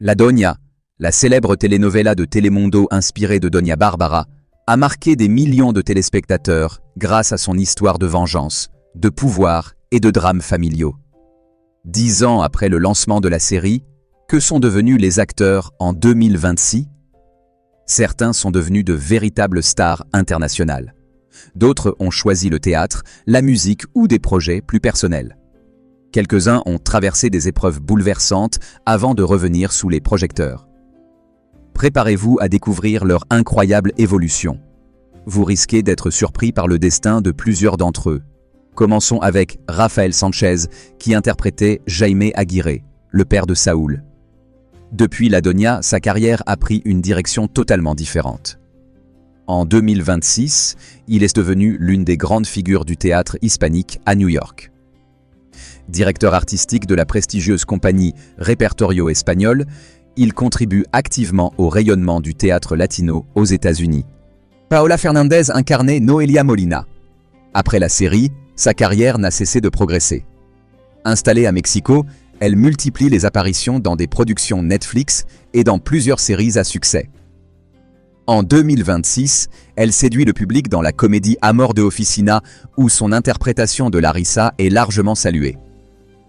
La Doña, la célèbre telenovela de Telemundo inspirée de Doña Barbara, a marqué des millions de téléspectateurs grâce à son histoire de vengeance, de pouvoir et de drames familiaux. 10 ans après le lancement de la série, que sont devenus les acteurs en 2026 ? Certains sont devenus de véritables stars internationales. D'autres ont choisi le théâtre, la musique ou des projets plus personnels. Quelques-uns ont traversé des épreuves bouleversantes avant de revenir sous les projecteurs. Préparez-vous à découvrir leur incroyable évolution. Vous risquez d'être surpris par le destin de plusieurs d'entre eux. Commençons avec Rafael Sanchez, qui interprétait Jaime Aguirre, le père de Saúl. Depuis La Doña, sa carrière a pris une direction totalement différente. En 2026, il est devenu l'une des grandes figures du théâtre hispanique à New York. Directeur artistique de la prestigieuse compagnie Repertorio Español, il contribue activement au rayonnement du théâtre latino aux États-Unis. Paola Fernández incarnait Noelia Molina. Après la série, sa carrière n'a cessé de progresser. Installée à Mexico, elle multiplie les apparitions dans des productions Netflix et dans plusieurs séries à succès. En 2026, elle séduit le public dans la comédie Amor de Oficina où son interprétation de Larissa est largement saluée.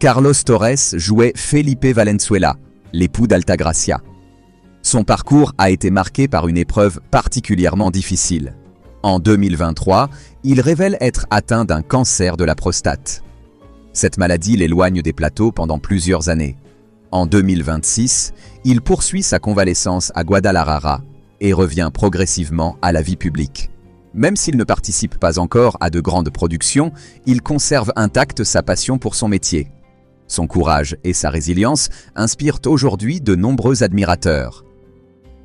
Carlos Torres jouait Felipe Valenzuela, l'époux d'Altagracia. Son parcours a été marqué par une épreuve particulièrement difficile. En 2023, il révèle être atteint d'un cancer de la prostate. Cette maladie l'éloigne des plateaux pendant plusieurs années. En 2026, il poursuit sa convalescence à Guadalajara et revient progressivement à la vie publique. Même s'il ne participe pas encore à de grandes productions, il conserve intacte sa passion pour son métier. Son courage et sa résilience inspirent aujourd'hui de nombreux admirateurs.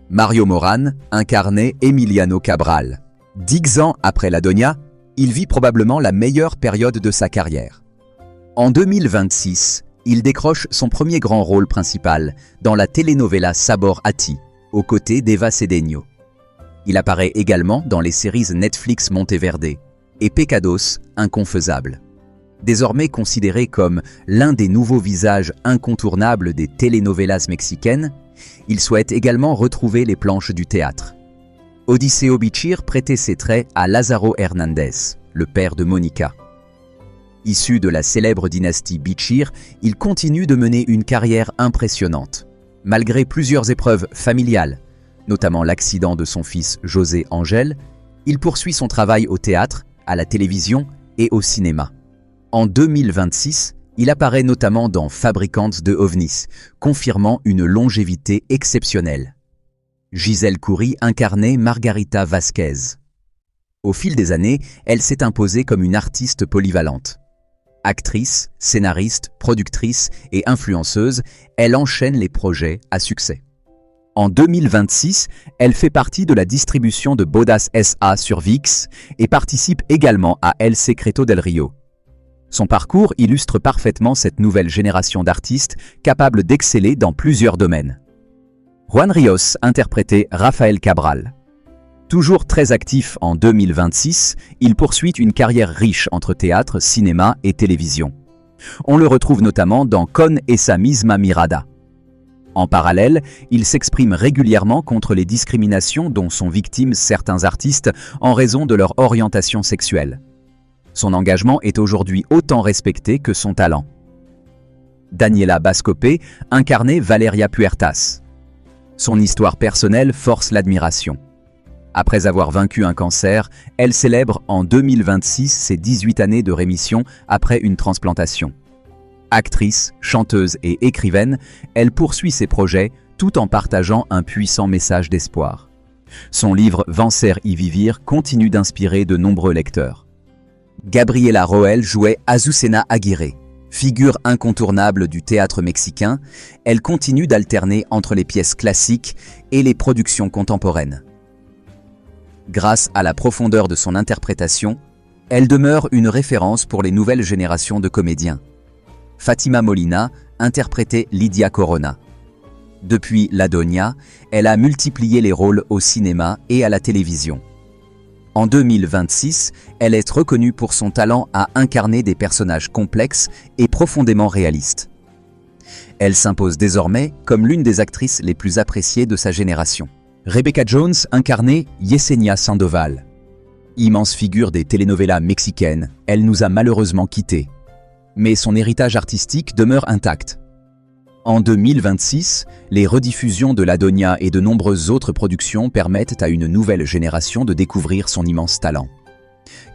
Mario Morán incarnait Emiliano Cabral. 10 ans après La Doña, il vit probablement la meilleure période de sa carrière. En 2026, il décroche son premier grand rôle principal dans la telenovela Sabor a ti, aux côtés d'Eva Cedeño. Il apparaît également dans les séries Netflix Monteverde et Pecados, Inconfaisables. Désormais considéré comme l'un des nouveaux visages incontournables des telenovelas mexicaines, il souhaite également retrouver les planches du théâtre. Odiseo Bichir prêtait ses traits à Lázaro Hernández, le père de Mónica. Issu de la célèbre dynastie Bichir, il continue de mener une carrière impressionnante. Malgré plusieurs épreuves familiales, notamment l'accident de son fils José Angel, il poursuit son travail au théâtre, à la télévision et au cinéma. En 2026, il apparaît notamment dans Fabricantes de ovnis, confirmant une longévité exceptionnelle. Giselle Coury incarnait Margarita Vázquez. Au fil des années, elle s'est imposée comme une artiste polyvalente. Actrice, scénariste, productrice et influenceuse, elle enchaîne les projets à succès. En 2026, elle fait partie de la distribution de Bodas S.A. sur ViX et participe également à El Secreto del Rio. Son parcours illustre parfaitement cette nouvelle génération d'artistes capables d'exceller dans plusieurs domaines. Juan Ríos interprétait Rafael Cabral. Toujours très actif en 2026, il poursuit une carrière riche entre théâtre, cinéma et télévision. On le retrouve notamment dans Con esa misma mirada. En parallèle, il s'exprime régulièrement contre les discriminations dont sont victimes certains artistes en raison de leur orientation sexuelle. Son engagement est aujourd'hui autant respecté que son talent. Daniela Bascopé incarnait Valeria Puertas. Son histoire personnelle force l'admiration. Après avoir vaincu un cancer, elle célèbre en 2026 ses 18 années de rémission après une transplantation. Actrice, chanteuse et écrivaine, elle poursuit ses projets tout en partageant un puissant message d'espoir. Son livre Vencer y vivir continue d'inspirer de nombreux lecteurs. Gabriela Roel jouait Azucena Aguirre. Figure incontournable du théâtre mexicain, elle continue d'alterner entre les pièces classiques et les productions contemporaines. Grâce à la profondeur de son interprétation, elle demeure une référence pour les nouvelles générations de comédiens. Fátima Molina interprétait Lidia Corona. Depuis La Doña, elle a multiplié les rôles au cinéma et à la télévision. En 2026, elle est reconnue pour son talent à incarner des personnages complexes et profondément réalistes. Elle s'impose désormais comme l'une des actrices les plus appréciées de sa génération. Rebecca Jones incarnait Yesenia Sandoval. Immense figure des telenovelas mexicaines, elle nous a malheureusement quittés. Mais son héritage artistique demeure intact. En 2026, les rediffusions de La Doña et de nombreuses autres productions permettent à une nouvelle génération de découvrir son immense talent.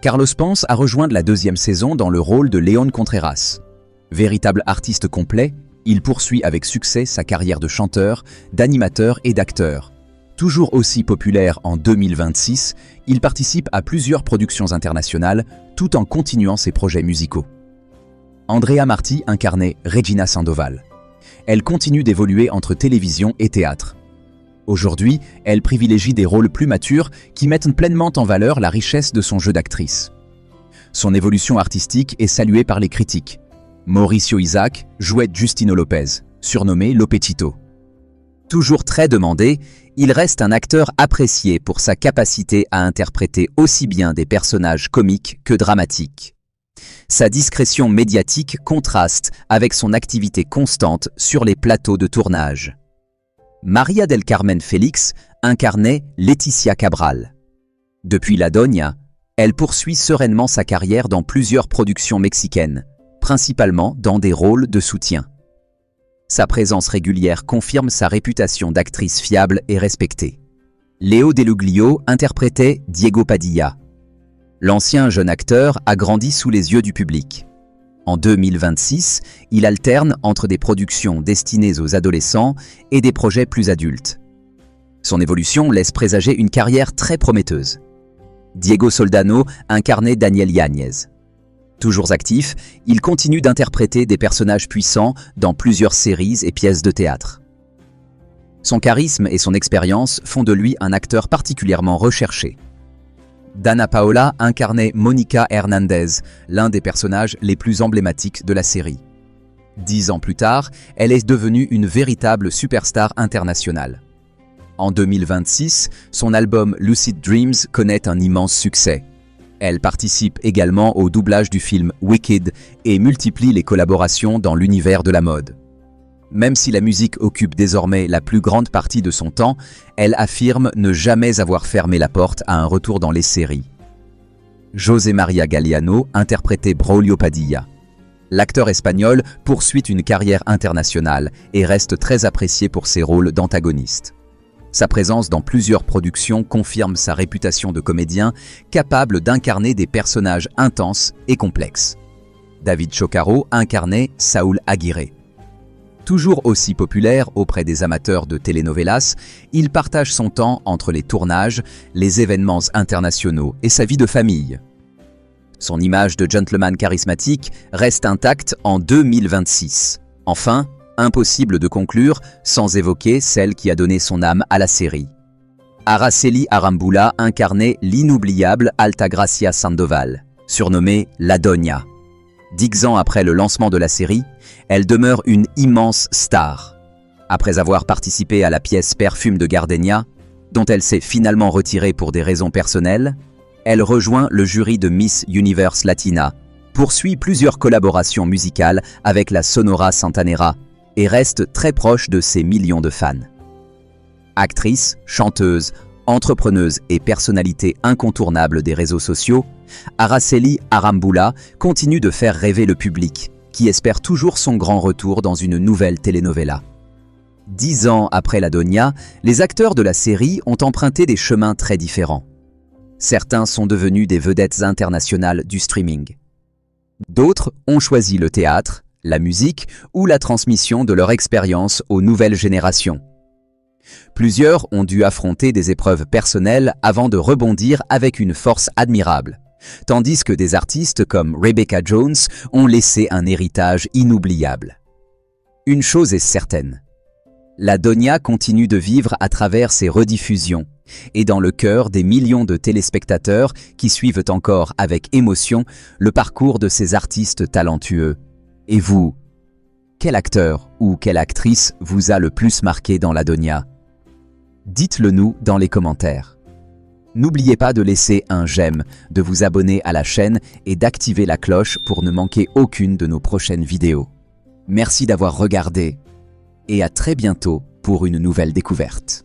Carlos Ponce a rejoint la 2e saison dans le rôle de Léon Contreras. Véritable artiste complet, il poursuit avec succès sa carrière de chanteur, d'animateur et d'acteur. Toujours aussi populaire en 2026, il participe à plusieurs productions internationales tout en continuant ses projets musicaux. Andrea Marti incarnait Regina Sandoval. Elle continue d'évoluer entre télévision et théâtre. Aujourd'hui, elle privilégie des rôles plus matures qui mettent pleinement en valeur la richesse de son jeu d'actrice. Son évolution artistique est saluée par les critiques. Mauricio Isaac jouait Justino Lopez, surnommé Lopetito. Toujours très demandé, il reste un acteur apprécié pour sa capacité à interpréter aussi bien des personnages comiques que dramatiques. Sa discrétion médiatique contraste avec son activité constante sur les plateaux de tournage. Maria del Carmen Félix incarnait Leticia Cabral. Depuis La Doña, elle poursuit sereinement sa carrière dans plusieurs productions mexicaines, principalement dans des rôles de soutien. Sa présence régulière confirme sa réputation d'actrice fiable et respectée. Léo Deluglio interprétait Diego Padilla. L'ancien jeune acteur a grandi sous les yeux du public. En 2026, il alterne entre des productions destinées aux adolescents et des projets plus adultes. Son évolution laisse présager une carrière très prometteuse. Diego Soldano incarnait Daniel Yáñez. Toujours actif, il continue d'interpréter des personnages puissants dans plusieurs séries et pièces de théâtre. Son charisme et son expérience font de lui un acteur particulièrement recherché. Dana Paola incarnait Mónica Hernández, l'un des personnages les plus emblématiques de la série. 10 ans plus tard, elle est devenue une véritable superstar internationale. En 2026, son album Lucid Dreams connaît un immense succès. Elle participe également au doublage du film Wicked et multiplie les collaborations dans l'univers de la mode. Même si la musique occupe désormais la plus grande partie de son temps, elle affirme ne jamais avoir fermé la porte à un retour dans les séries. José María Galeano interprétait Braulio Padilla. L'acteur espagnol poursuit une carrière internationale et reste très apprécié pour ses rôles d'antagoniste. Sa présence dans plusieurs productions confirme sa réputation de comédien capable d'incarner des personnages intenses et complexes. David Choccaro incarnait Saúl Aguirre. Toujours aussi populaire auprès des amateurs de telenovelas, il partage son temps entre les tournages, les événements internationaux et sa vie de famille. Son image de gentleman charismatique reste intacte en 2026. Enfin, impossible de conclure sans évoquer celle qui a donné son âme à la série. Araceli Arambula incarnait l'inoubliable Altagracia Sandoval, surnommée La Doña. 10 ans après le lancement de la série, elle demeure une immense star. Après avoir participé à la pièce Perfume de Gardenia, dont elle s'est finalement retirée pour des raisons personnelles, elle rejoint le jury de Miss Universe Latina, poursuit plusieurs collaborations musicales avec la Sonora Santanera et reste très proche de ses millions de fans. Actrice, chanteuse, entrepreneuse et personnalité incontournable des réseaux sociaux, Araceli Arambula continue de faire rêver le public, qui espère toujours son grand retour dans une nouvelle telenovela. 10 ans après La Doña, les acteurs de la série ont emprunté des chemins très différents. Certains sont devenus des vedettes internationales du streaming. D'autres ont choisi le théâtre, la musique ou la transmission de leur expérience aux nouvelles générations. Plusieurs ont dû affronter des épreuves personnelles avant de rebondir avec une force admirable, tandis que des artistes comme Rebecca Jones ont laissé un héritage inoubliable. Une chose est certaine, La Doña continue de vivre à travers ses rediffusions et dans le cœur des millions de téléspectateurs qui suivent encore avec émotion le parcours de ces artistes talentueux. Et vous, quel acteur ou quelle actrice vous a le plus marqué dans La Doña? Dites-le nous dans les commentaires. N'oubliez pas de laisser un j'aime, de vous abonner à la chaîne et d'activer la cloche pour ne manquer aucune de nos prochaines vidéos. Merci d'avoir regardé. et à très bientôt pour une nouvelle découverte.